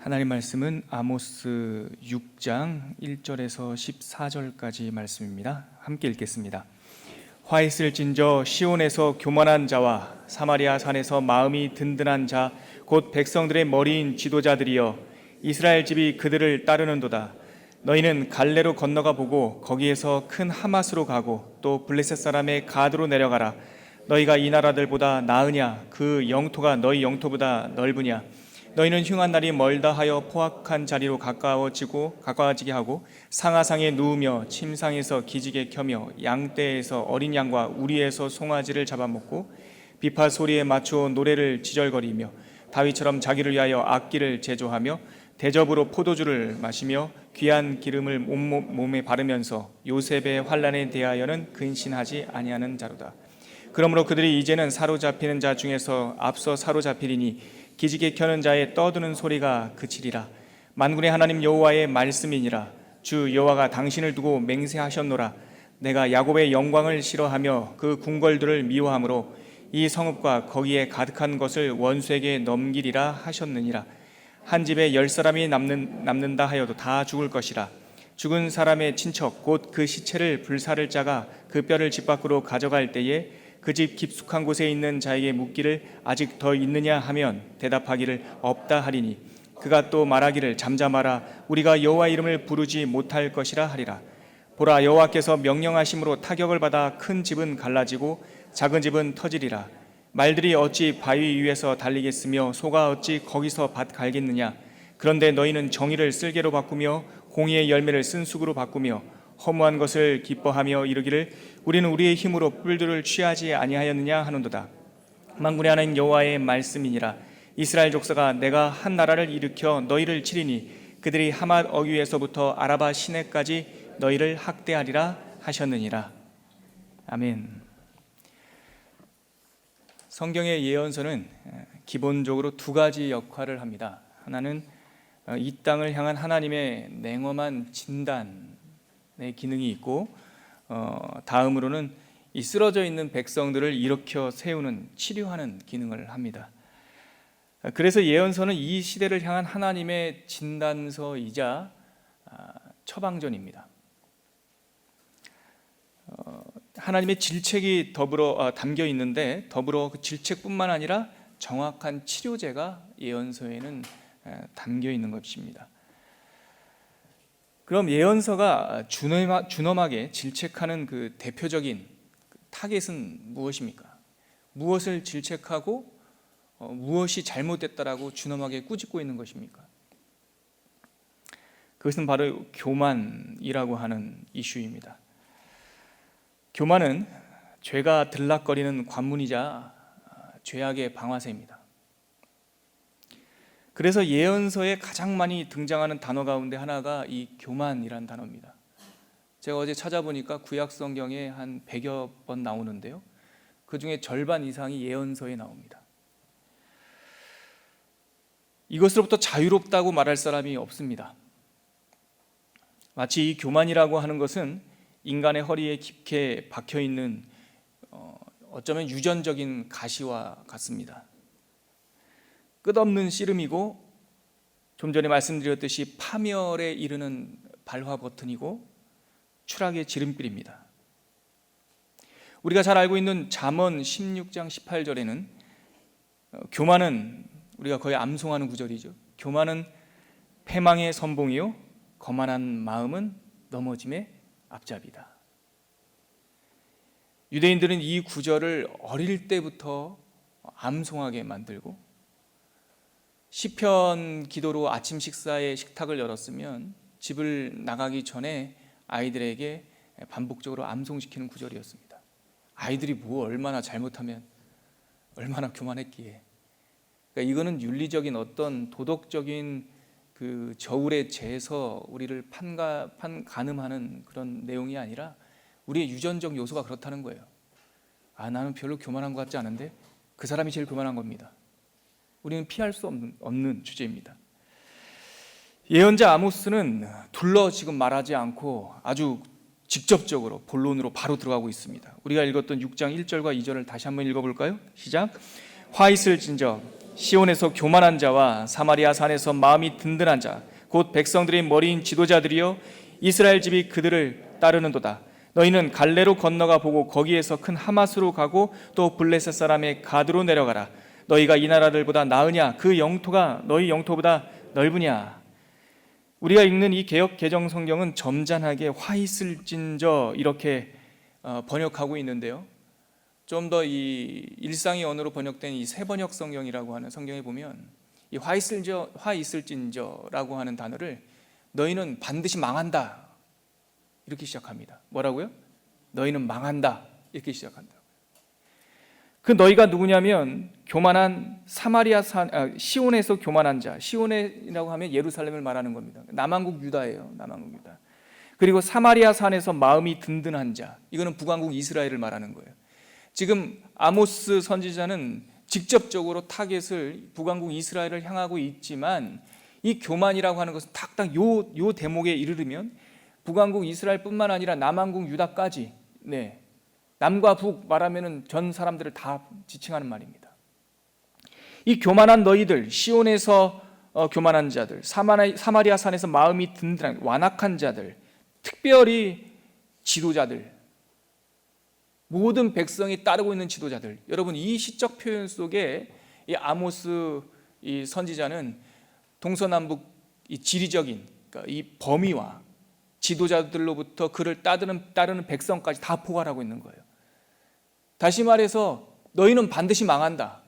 하나님 말씀은 아모스 6장 1절에서 14절까지 말씀입니다. 함께 읽겠습니다. 화 있을진저 시온에서 교만한 자와 사마리아 산에서 마음이 든든한 자 곧 백성들의 머리인 지도자들이여 이스라엘 집이 그들을 따르는도다. 너희는 갈레로 건너가 보고 거기에서 큰 하맛으로 가고 또 블레셋 사람의 가드로 내려가라. 너희가 이 나라들보다 나으냐? 그 영토가 너희 영토보다 넓으냐? 너희는 흉한 날이 멀다 하여 포악한 자리로 가까워지게 하고 상하상에 누우며 침상에서 기지개 켜며 양떼에서 어린 양과 우리에서 송아지를 잡아먹고 비파 소리에 맞추어 노래를 지절거리며 다윗처럼 자기를 위하여 악기를 제조하며 대접으로 포도주를 마시며 귀한 기름을 몸에 바르면서 요셉의 환난에 대하여는 근신하지 아니하는 자로다. 그러므로 그들이 이제는 사로잡히는 자 중에서 앞서 사로잡히리니 기지개 켜는 자의 떠드는 소리가 그치리라. 만군의 하나님 여호와의 말씀이니라. 주 여호와가 당신을 두고 맹세하셨노라. 내가 야곱의 영광을 싫어하며 그 궁궐들을 미워하므로 이 성읍과 거기에 가득한 것을 원수에게 넘기리라 하셨느니라. 한 집에 10사람이 남는다 하여도 다 죽을 것이라. 죽은 사람의 친척 곧 그 시체를 불사를 자가 그 뼈를 집 밖으로 가져갈 때에 그 집 깊숙한 곳에 있는 자에게 묻기를 아직 더 있느냐 하면 대답하기를 없다 하리니 그가 또 말하기를 잠잠하라. 우리가 여호와 이름을 부르지 못할 것이라 하리라. 보라, 여호와께서 명령하심으로 타격을 받아 큰 집은 갈라지고 작은 집은 터지리라. 말들이 어찌 바위 위에서 달리겠으며 소가 어찌 거기서 밭 갈겠느냐? 그런데 너희는 정의를 쓸개로 바꾸며 공의의 열매를 쓴쑥으로 바꾸며 허무한 것을 기뻐하며 이르기를 우리는 우리의 힘으로 뿔들을 취하지 아니하였느냐 하는도다. 만군의 하나님 여호와의 말씀이니라. 이스라엘 족속아, 내가 한 나라를 일으켜 너희를 치리니 그들이 하맛 어귀에서부터 아라바 시내까지 너희를 학대하리라 하셨느니라. 아멘. 성경의 예언서는 기본적으로 두 가지 역할을 합니다. 하나는 이 땅을 향한 하나님의 냉엄한 진단의 기능이 있고, 다음으로는 이 쓰러져 있는 백성들을 일으켜 세우는, 치료하는 기능을 합니다. 그래서 예언서는 이 시대를 향한 하나님의 진단서이자 처방전입니다. 하나님의 질책이 더불어 담겨 있는데, 더불어 그 질책뿐만 아니라 정확한 치료제가 예언서에는 담겨 있는 것입니다. 그럼 예언서가 준엄하게 질책하는 그 대표적인 타겟은 무엇입니까? 무엇을 질책하고 무엇이 잘못됐다라고 준엄하게 꾸짖고 있는 것입니까? 그것은 바로 교만이라고 하는 이슈입니다. 교만은 죄가 들락거리는 관문이자 죄악의 방아쇠입니다. 그래서 예언서에 가장 많이 등장하는 단어 가운데 하나가 이 교만이라는 단어입니다. 제가 어제 찾아보니까 구약 성경에 한 100여 번 나오는데요, 그 중에 절반 이상이 예언서에 나옵니다. 이것으로부터 자유롭다고 말할 사람이 없습니다. 마치 이 교만이라고 하는 것은 인간의 허리에 깊게 박혀있는 어쩌면 유전적인 가시와 같습니다. 끝없는 씨름이고, 좀 전에 말씀드렸듯이 파멸에 이르는 발화 버튼이고 추락의 지름길입니다. 우리가 잘 알고 있는 잠언 16장 18절에는 교만은, 우리가 거의 암송하는 구절이죠. 교만은 패망의 선봉이요 거만한 마음은 넘어짐의 앞잡이다. 유대인들은 이 구절을 어릴 때부터 암송하게 만들고, 시편 기도로 아침 식사에 식탁을 열었으면 집을 나가기 전에 아이들에게 반복적으로 암송시키는 구절이었습니다. 아이들이 뭐 얼마나 잘못하면 얼마나 교만했기에. 그러니까 이거는 윤리적인 어떤 도덕적인 그 저울에 재서 우리를 가늠하는 그런 내용이 아니라 우리의 유전적 요소가 그렇다는 거예요. 나는 별로 교만한 것 같지 않은데 그 사람이 제일 교만한 겁니다. 우리는 피할 수 없는 주제입니다. 예언자 아모스는 둘러 지금 말하지 않고 아주 직접적으로 본론으로 바로 들어가고 있습니다. 우리가 읽었던 6장 1절과 2절을 다시 한번 읽어볼까요? 시작. 화 있을진저 시온에서 교만한 자와 사마리아 산에서 마음이 든든한 자 곧 백성들의 머리인 지도자들이여 이스라엘 집이 그들을 따르는도다. 너희는 갈레로 건너가 보고 거기에서 큰 하맛으로 가고 또 블레셋 사람의 가드로 내려가라. 너희가 이 나라들보다 나으냐? 그 영토가 너희 영토보다 넓으냐? 우리가 읽는 이 개역 개정 성경은 점잖하게 화 있을진저 이렇게 번역하고 있는데요. 좀 더 이 일상의 언어로 번역된 이 세번역 성경이라고 하는 성경에 보면 이 화 있을진저라고 하는 단어를 너희는 반드시 망한다 이렇게 시작합니다. 뭐라고요? 너희는 망한다 이렇게 시작한다. 그 너희가 누구냐면 교만한 사마리아 산 시온에서 교만한 자, 시온이라고 하면 예루살렘을 말하는 겁니다. 남왕국 유다예요. 남왕국 유다. 그리고 사마리아 산에서 마음이 든든한 자, 이거는 북왕국 이스라엘을 말하는 거예요. 지금 아모스 선지자는 직접적으로 타겟을 북왕국 이스라엘을 향하고 있지만 이 교만이라고 하는 것은 딱딱 요 대목에 이르르면 북왕국 이스라엘뿐만 아니라 남왕국 유다까지 남과 북 말하면은 전 사람들을 다 지칭하는 말입니다. 이 교만한 너희들, 시온에서 교만한 자들, 사마리아 산에서 마음이 든든한 완악한 자들, 특별히 지도자들, 모든 백성이 따르고 있는 지도자들. 여러분, 이 시적 표현 속에 이 아모스 이 선지자는 동서남북 이 지리적인 그러니까 이 범위와 지도자들로부터 그를 따르는 백성까지 다 포괄하고 있는 거예요. 다시 말해서 너희는 반드시 망한다.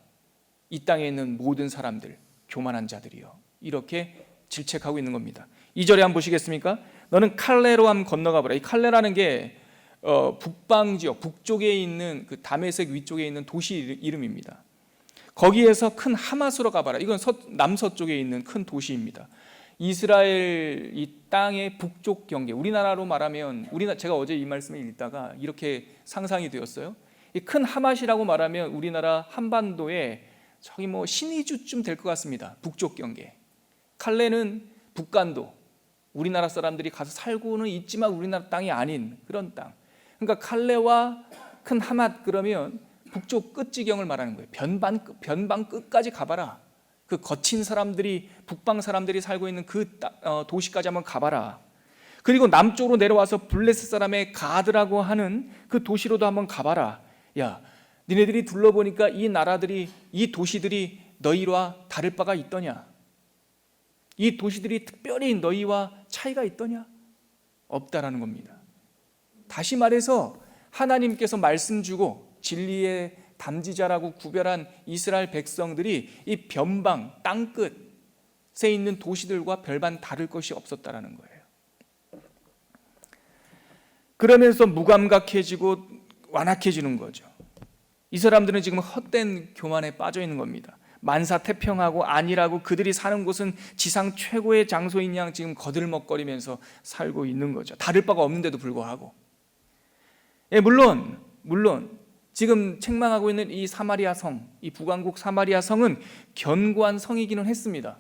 이 땅에 있는 모든 사람들, 교만한 자들이요. 이렇게 질책하고 있는 겁니다. 2절에 한번 보시겠습니까? 너는 칼레로 한번 건너가 보라. 이 칼레라는 게 북방 지역, 북쪽에 있는 그 다메섹 위쪽에 있는 도시 이름입니다. 거기에서 큰 하맛으로 가봐라. 이건 남서쪽에 있는 큰 도시입니다. 이스라엘 이 땅의 북쪽 경계, 우리나라로 말하면 제가 어제 이 말씀을 읽다가 이렇게 상상이 되었어요. 이 큰 하맛이라고 말하면 우리나라 한반도에 저기 뭐 신의주쯤 될 것 같습니다. 북쪽 경계. 칼레는 북간도, 우리나라 사람들이 가서 살고는 있지만 우리나라 땅이 아닌 그런 땅. 그러니까 칼레와 큰 하맛 그러면 북쪽 끝지경을 말하는 거예요. 변방 끝까지 가봐라. 그 거친 사람들이, 북방 사람들이 살고 있는 그 도시까지 한번 가봐라. 그리고 남쪽으로 내려와서 블레셋 사람의 가드라고 하는 그 도시로도 한번 가봐라. 야, 니네들이 둘러보니까 이 나라들이, 이 도시들이 너희와 다를 바가 있더냐? 이 도시들이 특별히 너희와 차이가 있더냐? 없다라는 겁니다. 다시 말해서 하나님께서 말씀 주고 진리의 담지자라고 구별한 이스라엘 백성들이 이 변방 땅끝에 있는 도시들과 별반 다를 것이 없었다라는 거예요. 그러면서 무감각해지고 완악해지는 거죠. 이 사람들은 지금 헛된 교만에 빠져 있는 겁니다. 만사태평하고 안일하고 그들이 사는 곳은 지상 최고의 장소인 양 지금 거들먹거리면서 살고 있는 거죠. 다를 바가 없는데도 불구하고. 물론 지금 책망하고 있는 이 사마리아 성, 이 북왕국 사마리아 성은 견고한 성이기는 했습니다.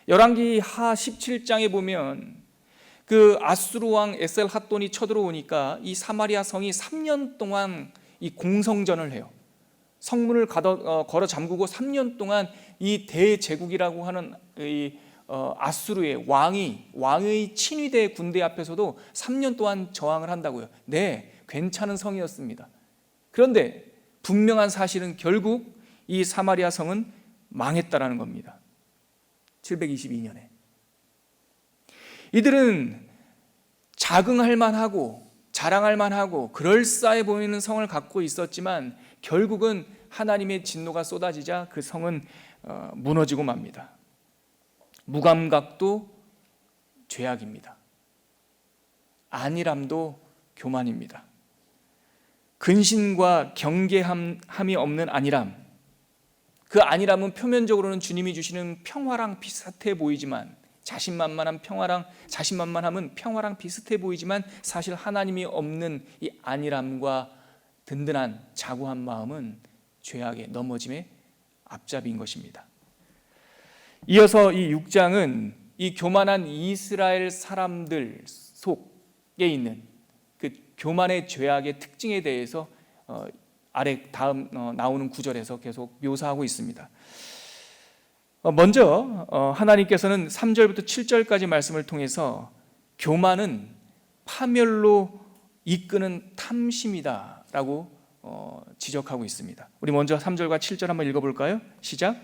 열왕기 하 17장에 보면 그 아수르 왕 에셀핫돈이 쳐들어오니까 이 사마리아 성이 3년 동안 이 공성전을 해요. 성문을 걸어 잠그고 3년 동안 이 대제국이라고 하는 이 아수르의 왕의 친위대 군대 앞에서도 3년 동안 저항을 한다고요. 네, 괜찮은 성이었습니다. 그런데 분명한 사실은 결국 이 사마리아 성은 망했다라는 겁니다. 722년에. 이들은 자긍할 만하고 자랑할 만하고 그럴싸해 보이는 성을 갖고 있었지만 결국은 하나님의 진노가 쏟아지자 그 성은 무너지고 맙니다. 무감각도 죄악입니다. 안일함도 교만입니다. 근신과 경계함이 없는 안일함, 그 안일함은 표면적으로는 주님이 주시는 평화랑 비슷해 보이지만 자신만만함은 평화랑 비슷해 보이지만 사실 하나님이 없는 이 안일함과 든든한 자고한 마음은 죄악의 넘어짐의 앞잡이인 것입니다. 이어서 이 6장은 이 교만한 이스라엘 사람들 속에 있는 그 교만의 죄악의 특징에 대해서 아래 다음 나오는 구절에서 계속 묘사하고 있습니다. 먼저 하나님께서는 3절부터 7절까지 말씀을 통해서 교만은 파멸로 이끄는 탐심이다 라고 지적하고 있습니다. 우리 먼저 3절과 7절 한번 읽어볼까요? 시작.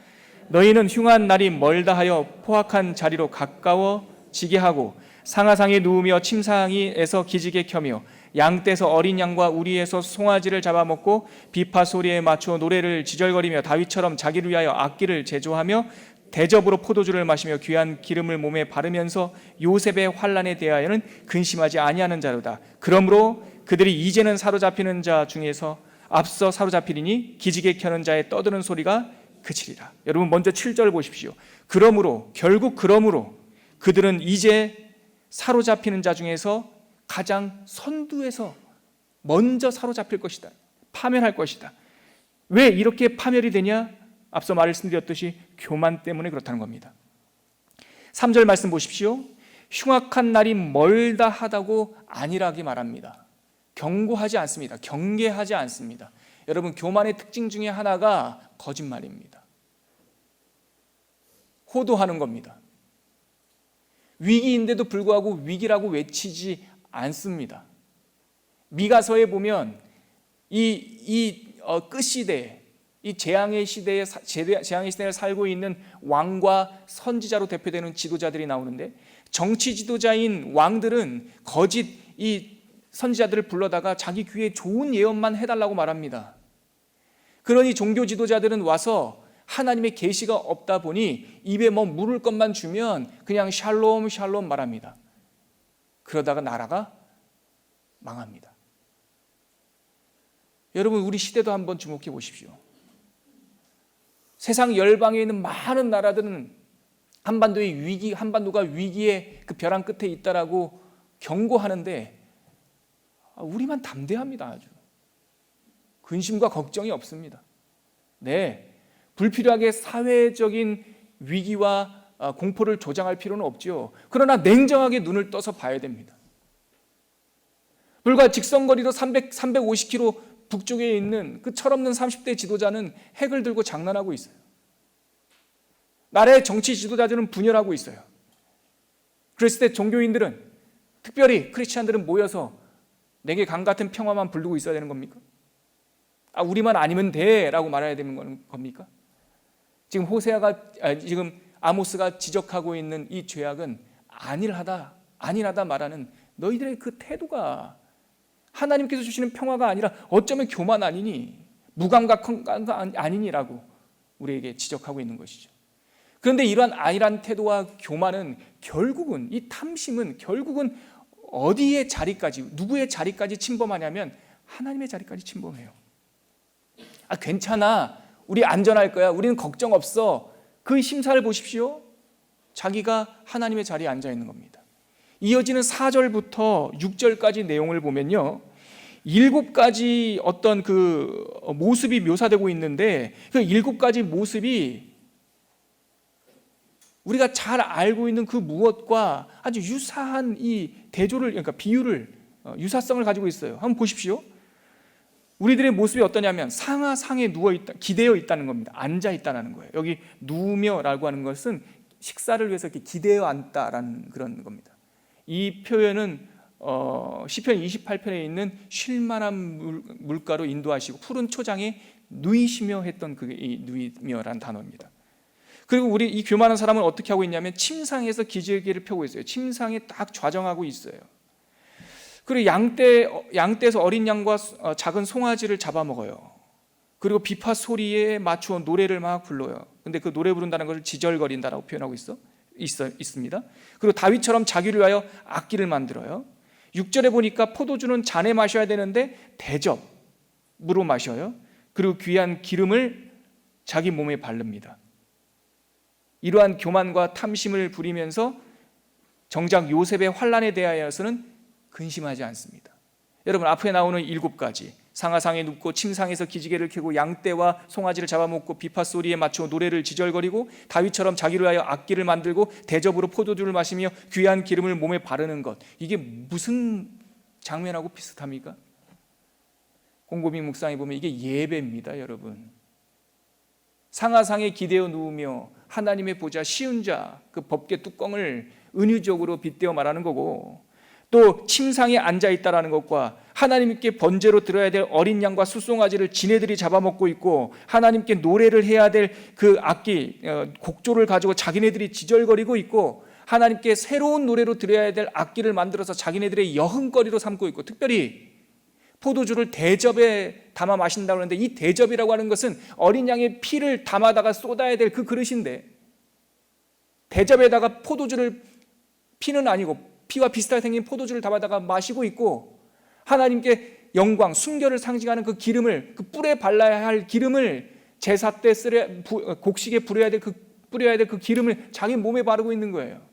너희는 흉한 날이 멀다 하여 포악한 자리로 가까워지게 하고 상하상에 누우며 침상에서 기지개 켜며 양떼에서 어린 양과 우리에서 송아지를 잡아먹고 비파 소리에 맞추어 노래를 지절거리며 다윗처럼 자기를 위하여 악기를 제조하며 대접으로 포도주를 마시며 귀한 기름을 몸에 바르면서 요셉의 환난에 대하여는 근심하지 아니하는 자로다. 그러므로 그들이 이제는 사로잡히는 자 중에서 앞서 사로잡히리니 기지개 켜는 자의 떠드는 소리가 그치리라. 여러분 먼저 7절 보십시오. 결국 그들은 이제 사로잡히는 자 중에서 가장 선두에서 먼저 사로잡힐 것이다. 파멸할 것이다. 왜 이렇게 파멸이 되냐? 앞서 말씀드렸듯이 교만 때문에 그렇다는 겁니다. 3절 말씀 보십시오. 흉악한 날이 멀다 하다고 안일하게 말합니다. 경고하지 않습니다. 경계하지 않습니다. 여러분 교만의 특징 중에 하나가 거짓말입니다. 호도하는 겁니다. 위기인데도 불구하고 위기라고 외치지 않습니다. 미가서에 보면 이 끝시대, 이 재앙의 시대에 재앙의 시대를 살고 있는 왕과 선지자로 대표되는 지도자들이 나오는데 정치 지도자인 왕들은 거짓 이 선지자들을 불러다가 자기 귀에 좋은 예언만 해달라고 말합니다. 그러니 종교 지도자들은 와서 하나님의 계시가 없다 보니 입에 뭐 물을 것만 주면 그냥 샬롬 샬롬 말합니다. 그러다가 나라가 망합니다. 여러분 우리 시대도 한번 주목해 보십시오. 세상 열방에 있는 많은 나라들은 한반도가 위기의 그 벼랑 끝에 있다라고 경고하는데 우리만 담대합니다. 아주 근심과 걱정이 없습니다. 네, 불필요하게 사회적인 위기와 공포를 조장할 필요는 없죠. 그러나 냉정하게 눈을 떠서 봐야 됩니다. 불과 직선거리로 350km 북쪽에 있는 그 철없는 30대 지도자는 핵을 들고 장난하고 있어요. 나라의 정치 지도자들은 분열하고 있어요. 그랬을 때 종교인들은, 특별히 크리스찬들은 모여서 내게 강 같은 평화만 부르고 있어야 되는 겁니까? 우리만 아니면 돼 라고 말해야 되는 겁니까? 지금 지금 아모스가 지적하고 있는 이 죄악은 안일하다 말하는 너희들의 그 태도가 하나님께서 주시는 평화가 아니라 어쩌면 교만 아니니, 무감각한 아니니라고 우리에게 지적하고 있는 것이죠. 그런데 이러한 안일한 태도와 교만은 결국은, 이 탐심은 결국은 어디의 자리까지, 누구의 자리까지 침범하냐면 하나님의 자리까지 침범해요. 괜찮아, 우리 안전할 거야, 우리는 걱정 없어, 그 심사를 보십시오. 자기가 하나님의 자리에 앉아 있는 겁니다. 이어지는 4절부터 6절까지 내용을 보면요, 7가지 어떤 그 모습이 묘사되고 있는데 그 7가지 모습이 우리가 잘 알고 있는 그 무엇과 아주 유사한 이 대조를, 그러니까 비유를, 유사성을 가지고 있어요. 한번 보십시오. 우리들의 모습이 어떠냐면 상하상에 누워있다, 기대어 있다는 겁니다. 앉아 있다는 거예요. 여기 누우며라고 하는 것은 식사를 위해서 이렇게 기대어 앉다라는 그런 겁니다. 이 표현은 시편 28편에 있는 쉴만한 물가로 인도하시고 푸른 초장에 누이시며 했던 그게 이 누이며라는 단어입니다. 그리고 우리 이 교만한 사람은 어떻게 하고 있냐면 침상에서 기저귀를 펴고 있어요. 침상에 딱 좌정하고 있어요. 그리고 양떼에서 어린 양과 작은 송아지를 잡아먹어요. 그리고 비파 소리에 맞추어 노래를 막 불러요. 근데 그 노래 부른다는 것을 지절거린다라고 표현하고 있습니다. 그리고 다윗처럼 자기를 위하여 악기를 만들어요. 6절에 보니까 포도주는 잔에 마셔야 되는데 대접으로 마셔요. 그리고 귀한 기름을 자기 몸에 바릅니다. 이러한 교만과 탐심을 부리면서 정작 요셉의 환난에 대하여서는 근심하지 않습니다. 여러분 앞에 나오는 7가지, 상하상에 눕고 침상에서 기지개를 켜고 양떼와 송아지를 잡아먹고 비파 소리에 맞춰 노래를 지절거리고 다윗처럼 자기를 위하여 악기를 만들고 대접으로 포도주를 마시며 귀한 기름을 몸에 바르는 것, 이게 무슨 장면하고 비슷합니까? 홍고빙 묵상에 보면 이게 예배입니다, 여러분. 상하상에 기대어 누우며 하나님의 보좌 시은 자, 그 법궤 뚜껑을 은유적으로 빗대어 말하는 거고, 또 침상에 앉아있다라는 것과 하나님께 번제로 드려야 될 어린 양과 숫송아지를 지네들이 잡아먹고 있고, 하나님께 노래를 해야 될 그 악기, 곡조를 가지고 자기네들이 지절거리고 있고, 하나님께 새로운 노래로 드려야 될 악기를 만들어서 자기네들의 여흥거리로 삼고 있고, 특별히 포도주를 대접에 담아 마신다고 하는데, 이 대접이라고 하는 것은 어린 양의 피를 담아다가 쏟아야 될 그 그릇인데, 대접에다가 포도주를, 피는 아니고 피와 비슷하게 생긴 포도주를 담아다가 마시고 있고, 하나님께 영광, 순결을 상징하는 그 기름을, 그 뿔에 발라야 할 기름을, 제사 때 곡식에 뿌려야 될 그 기름을 자기 몸에 바르고 있는 거예요.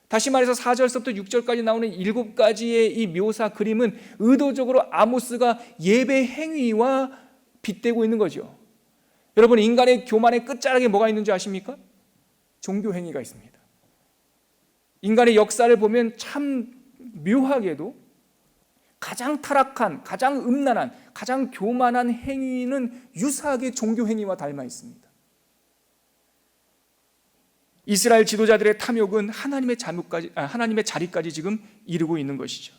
다시 말해서 4절서부터 6절까지 나오는 7가지의 이 묘사 그림은 의도적으로 아모스가 예배 행위와 빗대고 있는 거죠. 여러분, 인간의 교만의 끝자락에 뭐가 있는지 아십니까? 종교 행위가 있습니다. 인간의 역사를 보면 참 묘하게도 가장 타락한, 가장 음란한, 가장 교만한 행위는 유사하게 종교 행위와 닮아 있습니다. 이스라엘 지도자들의 탐욕은 하나님의 자리까지 지금 이르고 있는 것이죠.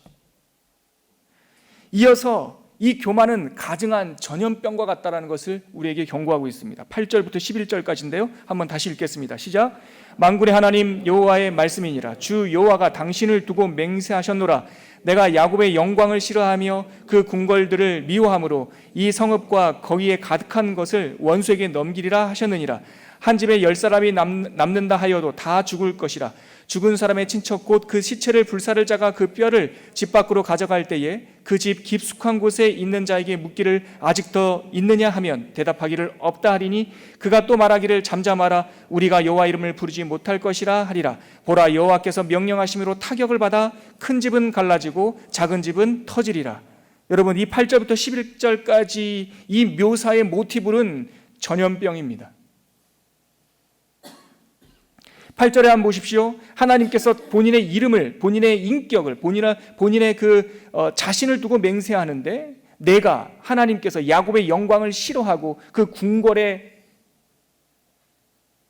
이어서 이 교만은 가증한 전염병과 같다라는 것을 우리에게 경고하고 있습니다. 8절부터 11절까지인데요. 한번 다시 읽겠습니다. 시작. 만군의 하나님 여호와의 말씀이니라. 주 여호와가 당신을 두고 맹세하셨노라. 내가 야곱의 영광을 싫어하며 그 궁궐들을 미워함으로 이 성읍과 거기에 가득한 것을 원수에게 넘기리라 하셨느니라. 한 집에 10사람이 남는다 하여도 다 죽을 것이라. 죽은 사람의 친척 곧 그 시체를 불사를 자가 그 뼈를 집 밖으로 가져갈 때에 그 집 깊숙한 곳에 있는 자에게 묻기를 아직 더 있느냐 하면 대답하기를 없다 하리니, 그가 또 말하기를 잠잠하라. 우리가 여호와 이름을 부르지 못할 것이라 하리라. 보라, 여호와께서 명령하심으로 타격을 받아 큰 집은 갈라지고 작은 집은 터지리라. 여러분, 이 8절부터 11절까지 이 묘사의 모티브는 전염병입니다. 8절에 한번 보십시오. 하나님께서 본인의 이름을, 본인의 인격을, 본인의 자신을 두고 맹세하는데, 내가, 하나님께서 야곱의 영광을 싫어하고 그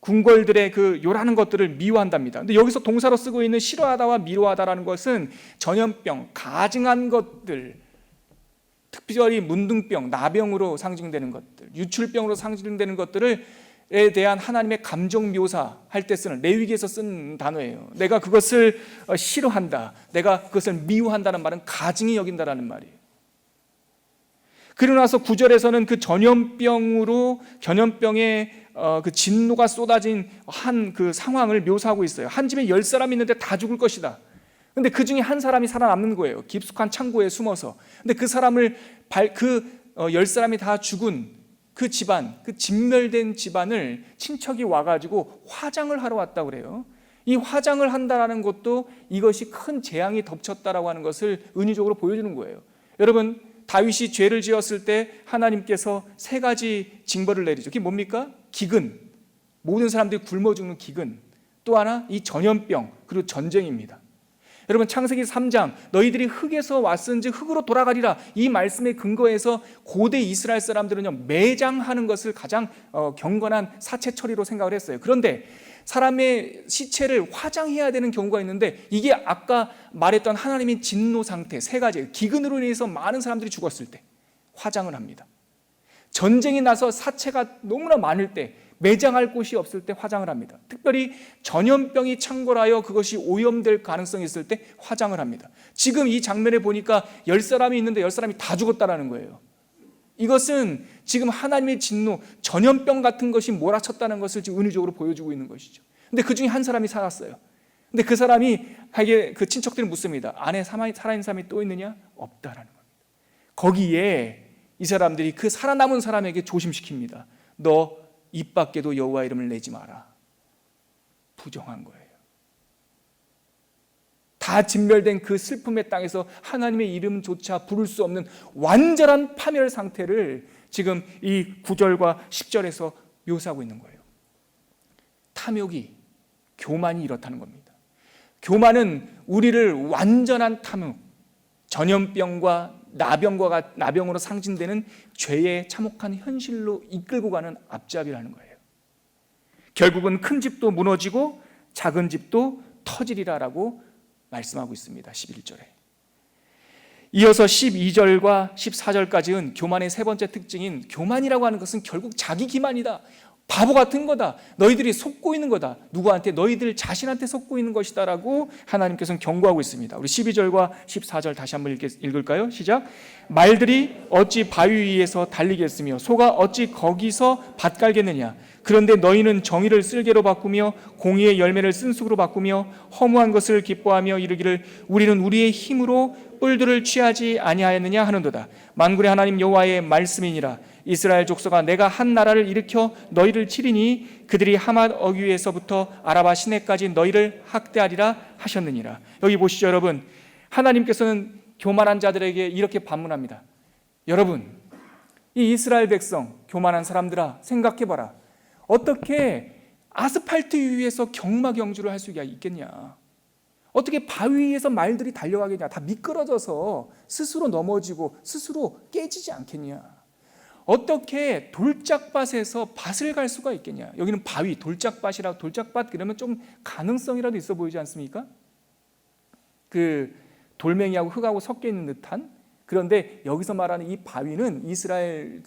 궁궐들의 그 요란한 것들을 미워한답니다. 근데 여기서 동사로 쓰고 있는 싫어하다와 미워하다라는 것은 전염병, 가증한 것들, 특별히 문둥병, 나병으로 상징되는 것들, 유출병으로 상징되는 것들을 에 대한 하나님의 감정 묘사할 때 쓰는, 레위기에서 쓴 단어예요. 내가 그것을 싫어한다, 내가 그것을 미워한다는 말은 가증히 여긴다라는 말이에요. 그러고 나서 9절에서는 그 전염병의 그 진노가 쏟아진 한 그 상황을 묘사하고 있어요. 한 집에 10사람이 있는데 다 죽을 것이다. 근데 그 중에 한 사람이 살아남는 거예요. 깊숙한 창고에 숨어서. 근데 그 사람을 10사람이 다 죽은 그 집안, 그 진멸된 집안을 친척이 와가지고 화장을 하러 왔다고 그래요. 이 화장을 한다라는 것도 이것이 큰 재앙이 덮쳤다라고 하는 것을 은유적으로 보여주는 거예요. 여러분, 다윗이 죄를 지었을 때 하나님께서 3가지 징벌을 내리죠. 그게 뭡니까? 기근, 모든 사람들이 굶어 죽는 기근, 또 하나 이 전염병, 그리고 전쟁입니다. 여러분, 창세기 3장 너희들이 흙에서 왔은즉 흙으로 돌아가리라, 이 말씀의 근거에서 고대 이스라엘 사람들은요, 매장하는 것을 가장 경건한 사체 처리로 생각을 했어요. 그런데 사람의 시체를 화장해야 되는 경우가 있는데, 이게 아까 말했던 하나님의 진노 상태 3가지, 기근으로 인해서 많은 사람들이 죽었을 때 화장을 합니다. 전쟁이 나서 사체가 너무나 많을 때, 매장할 곳이 없을 때 화장을 합니다. 특별히 전염병이 창궐하여 그것이 오염될 가능성이 있을 때 화장을 합니다. 지금 이 장면에 보니까 10사람이 있는데 10사람이 다 죽었다라는 거예요. 이것은 지금 하나님의 진노, 전염병 같은 것이 몰아쳤다는 것을 지금 은유적으로 보여주고 있는 것이죠. 근데 그 중에 한 사람이 살았어요. 근데 그 사람이 그 친척들이 묻습니다. 안에 살아있는 사람이 또 있느냐? 없다라는 겁니다. 거기에 이 사람들이 그 살아남은 사람에게 조심시킵니다. 너 입 밖에도 여호와 이름을 내지 마라. 부정한 거예요. 다 진멸된 그 슬픔의 땅에서 하나님의 이름조차 부를 수 없는 완전한 파멸 상태를 지금 이 9절과 10절에서 묘사하고 있는 거예요. 탐욕이, 교만이 이렇다는 겁니다. 교만은 우리를 완전한 탐욕, 전염병과 나병으로 상징되는 죄의 참혹한 현실로 이끌고 가는 앞잡이라는 거예요. 결국은 큰 집도 무너지고 작은 집도 터지리라라고 말씀하고 있습니다. 11절에. 이어서 12절과 14절까지는 교만의 세 번째 특징인 교만이라고 하는 것은 결국 자기 기만이다. 바보 같은 거다. 너희들이 속고 있는 거다. 누구한테? 너희들 자신한테 속고 있는 것이다 라고 하나님께서는 경고하고 있습니다. 우리 12절과 14절 다시 한번 읽을까요? 시작. 말들이 어찌 바위 위에서 달리겠으며 소가 어찌 거기서 밭 갈겠느냐. 그런데 너희는 정의를 쓸개로 바꾸며 공의의 열매를 쓴쑥으로 바꾸며 허무한 것을 기뻐하며 이르기를 우리는 우리의 힘으로 뿔들을 취하지 아니하였느냐 하는도다. 만군의 하나님 여호와의 말씀이니라. 이스라엘 족속아, 내가 한 나라를 일으켜 너희를 치리니 그들이 하맛 어귀에서부터 아라바 시내까지 너희를 학대하리라 하셨느니라. 여기 보시죠, 여러분. 하나님께서는 교만한 자들에게 이렇게 반문합니다. 여러분, 이 이스라엘 백성, 교만한 사람들아, 생각해봐라. 어떻게 아스팔트 위에서 경마경주를 할 수가 있겠냐? 어떻게 바위 위에서 말들이 달려가겠냐? 다 미끄러져서 스스로 넘어지고 스스로 깨지지 않겠냐? 어떻게 돌짝밭에서 밭을 갈 수가 있겠냐? 여기는 바위, 돌짝밭이라고, 돌짝밭 그러면 좀 가능성이라도 있어 보이지 않습니까? 그 돌멩이하고 흙하고 섞여 있는 듯한. 그런데 여기서 말하는 이 바위는 이스라엘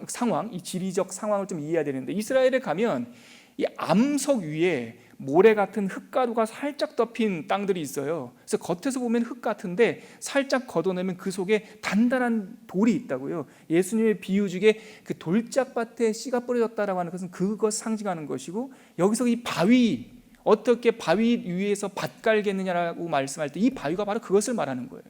상황, 이 지리적 상황을 좀 이해해야 되는데, 이스라엘에 가면 이 암석 위에 모래 같은 흙가루가 살짝 덮인 땅들이 있어요. 그래서 겉에서 보면 흙 같은데 살짝 걷어내면 그 속에 단단한 돌이 있다고요. 예수님의 비유 중에 그 돌짝밭에 씨가 뿌려졌다라고 하는 것은 그것 상징하는 것이고, 여기서 이 바위, 어떻게 바위 위에서 밭 갈겠느냐라고 말씀할 때 이 바위가 바로 그것을 말하는 거예요.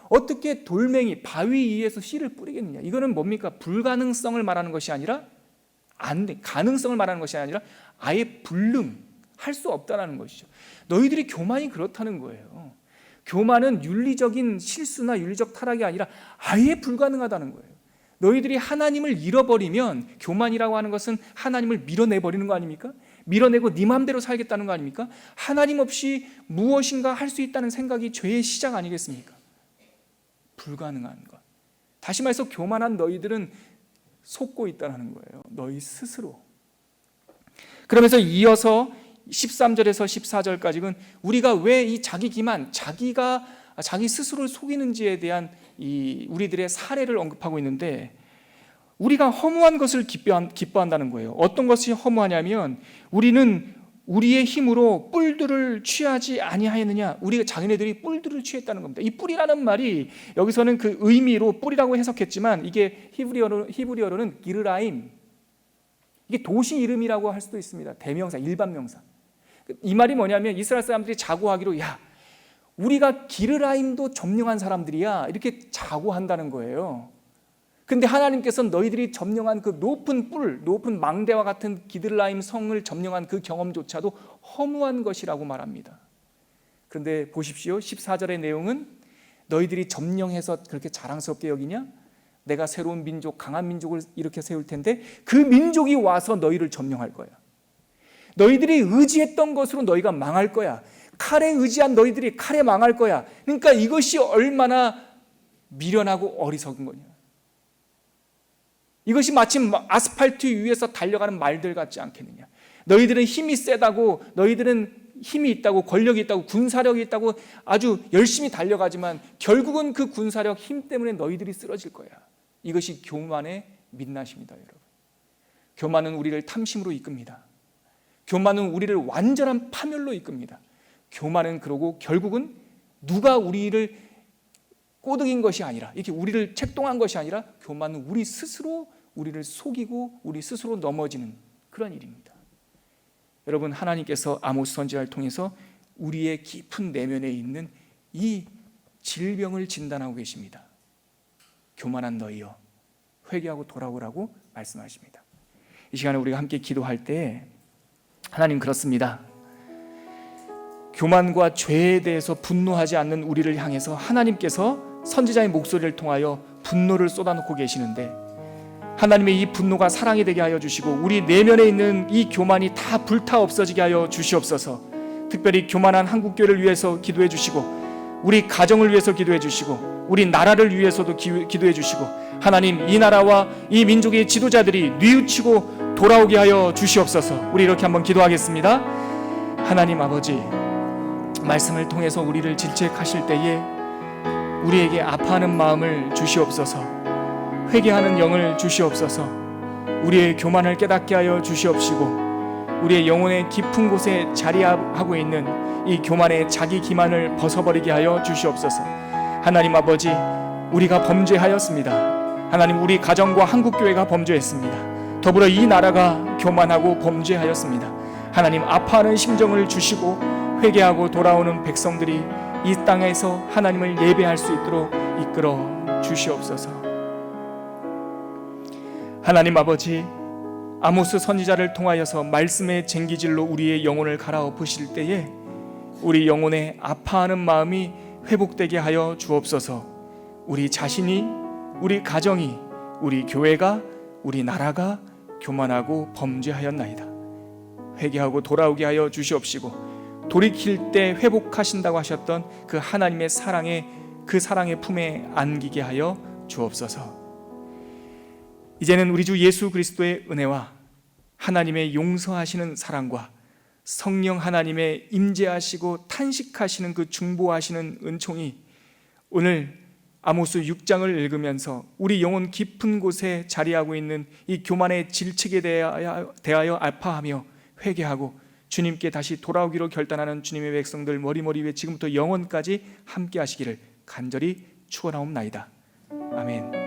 어떻게 돌멩이, 바위 위에서 씨를 뿌리겠느냐? 이거는 뭡니까? 불가능성을 말하는 것이 아니라 가능성을 말하는 것이 아니라 아예 불능할 수 없다는 것이죠. 너희들이 교만이 그렇다는 거예요. 교만은 윤리적인 실수나 윤리적 타락이 아니라 아예 불가능하다는 거예요. 너희들이 하나님을 잃어버리면, 교만이라고 하는 것은 하나님을 밀어내버리는 거 아닙니까? 밀어내고 네 맘대로 살겠다는 거 아닙니까? 하나님 없이 무엇인가 할 수 있다는 생각이 죄의 시작 아니겠습니까? 불가능한 것. 다시 말해서 교만한 너희들은 속고 있다는 거예요. 너희 스스로. 그러면서 이어서 13절에서 14절까지는 우리가 왜 이 자기 기만, 자기 스스로를 속이는지에 대한 이 우리들의 사례를 언급하고 있는데, 우리가 허무한 것을 기뻐한다는 거예요. 어떤 것이 허무하냐면, 우리는 우리의 힘으로 뿔들을 취하지 아니하였느냐. 우리가 자기네들이 뿔들을 취했다는 겁니다. 이 뿔이라는 말이 여기서는 그 의미로 뿔이라고 해석했지만, 이게 히브리어로는 기르라임, 이게 도시 이름이라고 할 수도 있습니다. 대명사, 일반 명사. 이 말이 뭐냐면 이스라엘 사람들이 자고하기로, 야, 우리가 기르라임도 점령한 사람들이야, 이렇게 자고한다는 거예요. 근데 하나님께서는 너희들이 점령한 그 높은 뿔, 높은 망대와 같은 기드라임 성을 점령한 그 경험조차도 허무한 것이라고 말합니다. 그런데 보십시오. 14절의 내용은 너희들이 점령해서 그렇게 자랑스럽게 여기냐? 내가 새로운 민족, 강한 민족을 이렇게 세울 텐데 그 민족이 와서 너희를 점령할 거야. 너희들이 의지했던 것으로 너희가 망할 거야. 칼에 의지한 너희들이 칼에 망할 거야. 그러니까 이것이 얼마나 미련하고 어리석은 거냐. 이것이 마침 아스팔트 위에서 달려가는 말들 같지 않겠느냐. 너희들은 힘이 세다고, 너희들은 힘이 있다고, 권력이 있다고, 군사력이 있다고 아주 열심히 달려가지만 결국은 그 군사력, 힘 때문에 너희들이 쓰러질 거야. 이것이 교만의 민낯입니다, 여러분. 교만은 우리를 탐심으로 이끕니다. 교만은 우리를 완전한 파멸로 이끕니다. 교만은 그러고 결국은 누가 우리를 꼬드긴 것이 아니라, 이렇게 우리를 책동한 것이 아니라, 교만은 우리 스스로 우리를 속이고 우리 스스로 넘어지는 그런 일입니다. 여러분, 하나님께서 아모스 선지자를 통해서 우리의 깊은 내면에 있는 이 질병을 진단하고 계십니다. 교만한 너희여, 회개하고 돌아오라고 말씀하십니다. 이 시간에 우리가 함께 기도할 때, 하나님, 그렇습니다. 교만과 죄에 대해서 분노하지 않는 우리를 향해서 하나님께서 선지자의 목소리를 통하여 분노를 쏟아놓고 계시는데, 하나님의 이 분노가 사랑이 되게 하여 주시고 우리 내면에 있는 이 교만이 다 불타 없어지게 하여 주시옵소서. 특별히 교만한 한국교회를 위해서 기도해 주시고, 우리 가정을 위해서 기도해 주시고 우리 나라를 위해서도 기도해 주시고 하나님 이 나라와 이 민족의 지도자들이 뉘우치고 돌아오게 하여 주시옵소서. 우리 이렇게 한번 기도하겠습니다. 하나님 아버지, 말씀을 통해서 우리를 질책하실 때에 우리에게 아파하는 마음을 주시옵소서. 회개하는 영을 주시옵소서. 우리의 교만을 깨닫게 하여 주시옵시고 우리의 영혼의 깊은 곳에 자리하고 있는 이 교만의 자기 기만을 벗어버리게 하여 주시옵소서. 하나님 아버지, 우리가 범죄하였습니다. 하나님, 우리 가정과 한국교회가 범죄했습니다. 더불어 이 나라가 교만하고 범죄하였습니다. 하나님, 아파하는 심정을 주시고 회개하고 돌아오는 백성들이 이 땅에서 하나님을 예배할 수 있도록 이끌어 주시옵소서. 하나님 아버지, 아모스 선지자를 통하여서 말씀의 쟁기질로 우리의 영혼을 갈아엎으실 때에 우리 영혼에 아파하는 마음이 회복되게 하여 주옵소서. 우리 자신이, 우리 가정이, 우리 교회가, 우리 나라가 교만하고 범죄하였나이다. 회개하고 돌아오게 하여 주시옵시고 돌이킬 때 회복하신다고 하셨던 그 하나님의 그 사랑의 품에 안기게 하여 주옵소서. 이제는 우리 주 예수 그리스도의 은혜와 하나님의 용서하시는 사랑과 성령 하나님의 임재하시고 탄식하시는 그 중보하시는 은총이 오늘 아모스 6장을 읽으면서 우리 영혼 깊은 곳에 자리하고 있는 이 교만의 질책에 대하여 아파하며 회개하고 주님께 다시 돌아오기로 결단하는 주님의 백성들 머리머리 위에 지금부터 영원까지 함께 하시기를 간절히 축원하옵나이다. 아멘.